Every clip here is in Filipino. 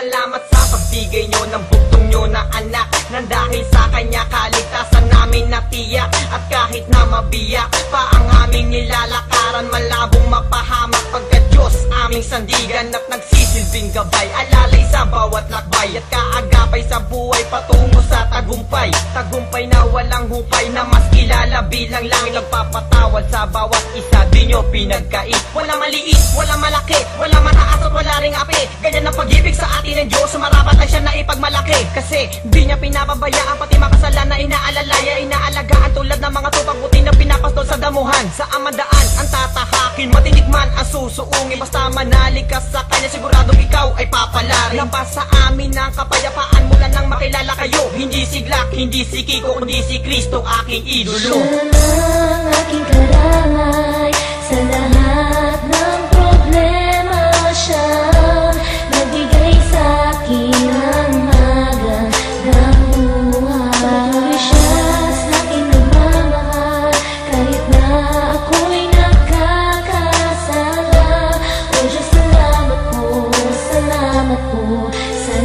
Salamat sa pagbigay nyo ng bugtong nyo na anak, nang dahil sa kanya kaligtasan namin natiyak. At kahit na mabiyak pa ang aming nilalakaran, malabong mapahamak pagkat Diyos aming sandigan at nagsisilbing gabay, alalay sa bawat lakbay at kaagapay sa buhay patungo sa tagumpay. Tagumpay na walang hupay, na mas kilala bilang langit, nagpapatawad sa bawat isa, di nyo pinagkait. Wala maliit, wala malaki, wala mataas at wala ring api. Ganyan ang pag-ibig sa atin ng Diyos, marapat lang siya na ipagmalaki. Kasi di niya pinapabayaan pati makasalan na inaalalaya, inaalagaan tulad ng mga tupang puti na pinapastol sa damuhan. Sa amandaan ang tatahakin, matinik man ang susuungin, basta manalig ka sa kanya siguradong ikaw ay papalarin. Labas sa amin ang kapayapaan mula nang makilala kayo, hindi si Glock, hindi si Kiko, kundi si Kristo aking idolo. Siya lang aking karamay sa lahat ng problema. Siya nagbigay sa akin ng magandang buhay. Patuloy siya sa akin nagmamahal kahit na ako'y nagkakasala. O Diyos, salamat po sa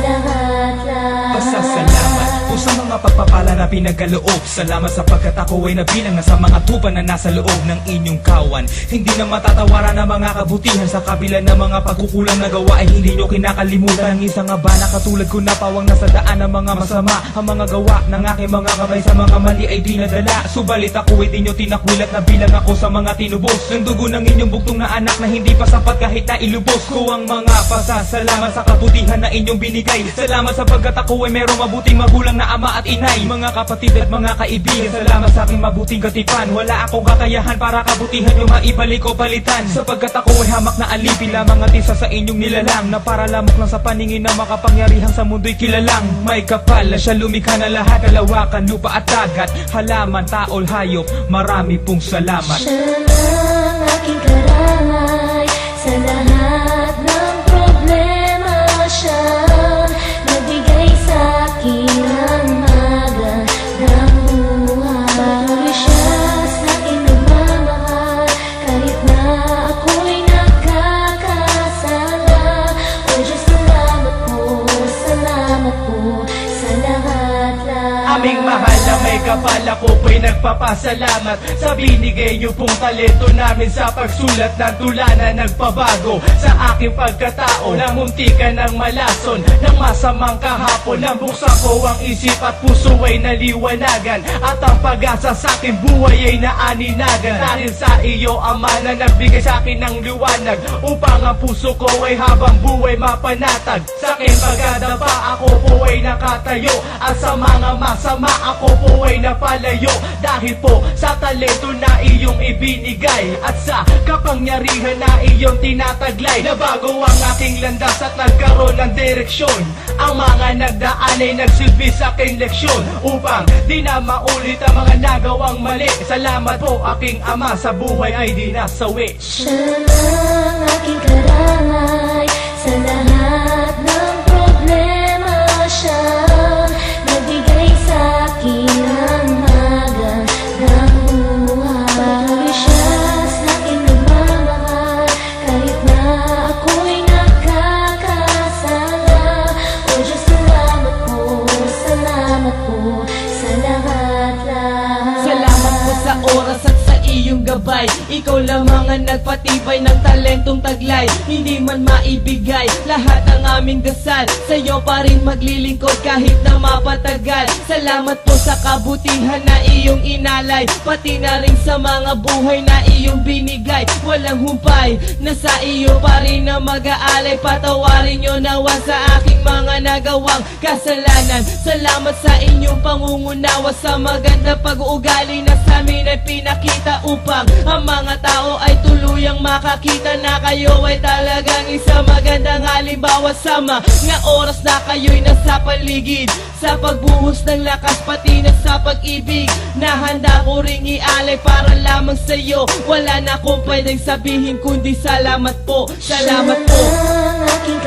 lahat-lahat. Pasasalamat po sa mga pagpapala na pinagkaloob. Salamat sapagkat ako ay nabilang na sa mga tupa na nasa loob ng inyong kawan. Hindi na matatawaran ang mga kabutihan, sa kabila ng mga pagkukulang na gawa ay hindi nyo kinakalimutan. Ang isang abana katulad ko na pawang nasa daan ng mga masama, ang mga gawa ng aking mga kamay sa mga mali ay dinadala. Subalit ako ay di nyo tinakwilat na bilang ako sa mga tinubos ng dugo ng inyong bugtong na anak na hindi pa sapat kahit na ilubos ko ang mga pasasalamat sa kabutihan na inyong binigay. Salamat sapagkat ako ay merong mabuting magulang na ama at inay, mga kapatid at mga kaibigan. Salamat sa aking mabuting katipan, wala akong kakayahan para kabutihan yung maibalik o palitan, sapagkat ako ay hamak na alipin lamang at isa sa inyong nilalang, na para lamok lang sa paningin na makapangyarihan sa mundo'y kilalang. May kapal na siya lumikha na lahat, kalawakan, lupa at dagat, halaman, taol, hayop, marami pong salamat. Siya lang aking karamay sa lahat ng problema. Siya nagbigay sa akin ng magandang buhay. Patuloy siya sa akin nagmamahal kahit na ako'y nagkakasala. O Diyos, salamat po sa lahat-lahat. Aming mahal na may kapal, ako po'y nagpapasalamat sa binigay niyo pong talento namin sa pagsulat ng tula na nagpabago sa aking pagkatao, na muntikan ng malason ng masamang kahapon. Nang buksan ko ang isip at puso ay naliwanagan, at ang pag-asa sa aking buhay ay naaninagan. Dahil sa iyo, Ama, na nagbigay sa akin ng liwanag, upang ang puso ko ay habang buhay mapanatag. Sa aking pagdadapa ako po ay nakatayo, at sa mga masama ako po ay napalayo. Dahil po sa talento na iyong ibinigay, at sa kapangyarihan na iyong tinataglay, nabago ang aking landas at nagkaroon ng direksyon. Ang mga nagdaan ay nagsilbi sa aking leksyon, upang di na maulit ang mga nagawang mali. Salamat po aking Ama, sa buhay ay di nasawi. Siya lang aking karamay sa lahat ng problema. Siya nagbigay sa akin ng magandang buhay. Patuloy siya sa akin nagmamahal kahit na ako'y nagkakasala. O Diyos, salamat po sa lahat-lahat. Salamat po sa oras at sa iyong gabay. Ikaw lamang ang nagpatibay ng talentong taglay, hindi man maibigay lahat ng aming dasal. Sa'yo pa rin maglilingkod kahit na mapatagal. Salamat po sa kabutihan na iyong inalay, pati na rin sa mga buhay na iyong binigay. Walang humpay, nasa iyo pa rin na mag-aalay. Patawarin nyo nawa sa aking mga nagawang kasalanan. Salamat sa inyong pangungunawa, sa maganda pag-uugali na sa amin ay pinakita, upang ang mga tao ay tuluyang makakita na kayo ay talagang isang magandang halimbawa. Sama nga oras na kayo'y nasa paligid, sa pagbuhos ng lakas pati na sa pag-ibig, na handa ko ring ialay para lamang sa'yo. Wala na akong pwedeng sabihin kundi salamat po, salamat po. Siya lang aking